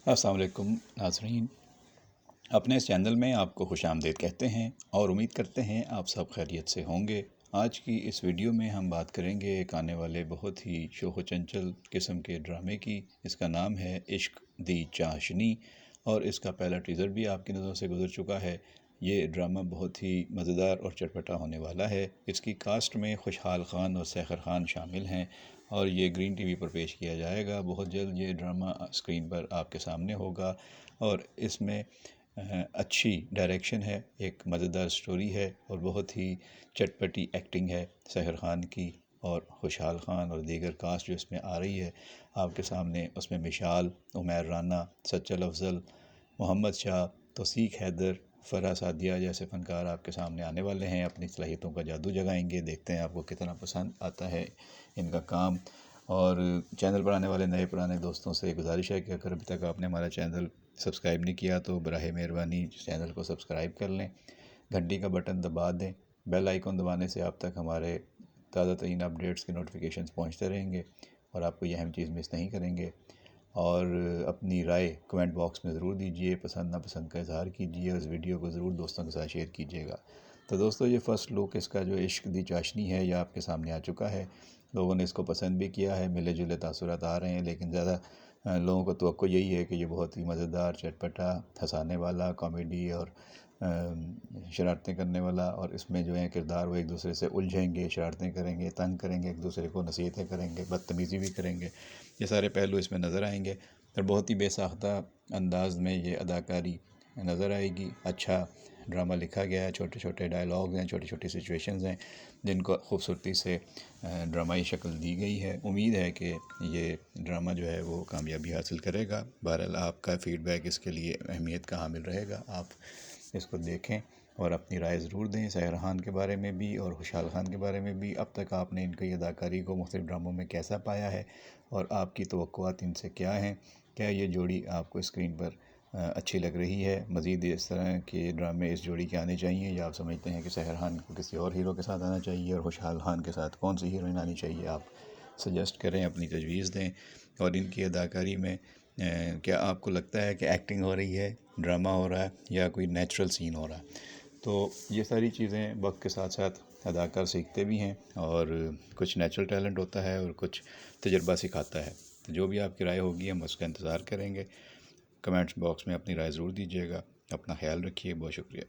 अस्सलाम वालेकुम नाज़रीन, अपने इस चैनल में आपको खुशामदीद कहते हैं और उम्मीद करते हैं आप सब खैरियत से होंगे। आज की इस वीडियो में हम बात करेंगे एक आने वाले बहुत ही शोख चंचल किस्म के ड्रामे की। इसका नाम है इश्क दी चाशनी और इसका पहला टीज़र भी आपकी नज़रों से गुजर चुका है। ये ड्रामा बहुत ही मज़ेदार और चटपटा होने वाला है। इसकी कास्ट में खुशहाल खान और सैखर खान शामिल हैं और ये ग्रीन टीवी पर पेश किया जाएगा। बहुत जल्द ये ड्रामा स्क्रीन पर आपके सामने होगा और इसमें अच्छी डायरेक्शन है, एक मज़ेदार स्टोरी है और बहुत ही चटपटी एक्टिंग है सहर खान की और खुशहाल खान और दीगर कास्ट जो इसमें आ रही है आपके सामने। उसमें मिशाल, उमैर राना, सच्चल अफजल, मोहम्मद शाह, तौसीक हैदर, फ़रहा सादिया जैसे फ़नकार आपके सामने आने वाले हैं, अपनी सलाहियतों का जादू जगाएंगे। देखते हैं आपको कितना पसंद आता है इनका काम। और चैनल पर आने वाले नए पुराने दोस्तों से गुजारिश है कि अगर अभी तक आपने हमारा चैनल सब्सक्राइब नहीं किया तो बराह मेहरबानी चैनल को सब्सक्राइब कर लें, घंटी का बटन दबा दें। बेल आइकन दबाने से आप तक हमारे ताज़ा तरीन अपडेट्स के नोटिफिकेशंस पहुंचते रहेंगे और आपको यह अहम चीज़ मिस नहीं करेंगे। और अपनी राय कमेंट बॉक्स में ज़रूर दीजिए, पसंद नापसंद का इज़हार कीजिए और इस वीडियो को ज़रूर दोस्तों के साथ शेयर कीजिएगा। तो दोस्तों, ये फ़र्स्ट लुक इसका जो इश्क दी चाशनी है यह आपके सामने आ चुका है। लोगों ने इसको पसंद भी किया है, मिले जुले तासुरात आ रहे हैं, लेकिन ज़्यादा लोगों को तवक्को यही है कि ये बहुत ही मज़ेदार, चटपटा, हँसाने वाला, कॉमेडी और शरारतें करने वाला, और इसमें जो है किरदार वो एक दूसरे से उलझेंगे, शरारतें करेंगे, तंग करेंगे, एक दूसरे को नसीहतें करेंगे, बदतमीज़ी भी करेंगे। ये सारे पहलू इसमें नज़र आएंगे और बहुत ही बेसाख्ता अंदाज में ये अदाकारी नज़र आएगी। अच्छा ड्रामा लिखा गया है, छोटे छोटे डायलॉग हैं, छोटी छोटी सिचुएशंस हैं जिनको खूबसूरती से ड्रामाई शक्ल दी गई है। उम्मीद है कि ये ड्रामा जो है वो कामयाबी हासिल करेगा। बहरहाल आपका फ़ीडबैक इसके लिए अहमियत का हामिल रहेगा। आप इसको देखें और अपनी राय ज़रूर दें सहर खान के बारे में भी और खुशहाल खान के बारे में भी। अब तक आपने इनकी अदाकारी को मुख्तलिफ ड्रामों में कैसा पाया है और आपकी तवक्कुआत इनसे क्या हैं? क्या ये जोड़ी आपको स्क्रीन पर अच्छी लग रही है? मज़ीद इस तरह के ड्रामे इस जोड़ी के आने चाहिए, या आप समझते हैं कि सहर खान को किसी और हीरो के साथ आना चाहिए और खुशहाल खान के साथ कौन सी हीरोइन आनी चाहिए? आप सजेस्ट करें, अपनी तजवीज़ दें। और इनकी अदाकारी में क्या आपको लगता है कि एक्टिंग हो रही है, ड्रामा हो रहा है, या कोई नेचुरल सीन हो रहा है? तो ये सारी चीज़ें वक्त के साथ साथ अदाकार सीखते भी हैं और कुछ नेचुरल टैलेंट होता है और कुछ तजर्बा सिखाता है। तो जो भी आपकी राय होगी हम उसका इंतज़ार करेंगे। कमेंट्स बॉक्स में अपनी राय ज़रूर दीजिएगा। अपना ख्याल रखिए। बहुत शुक्रिया।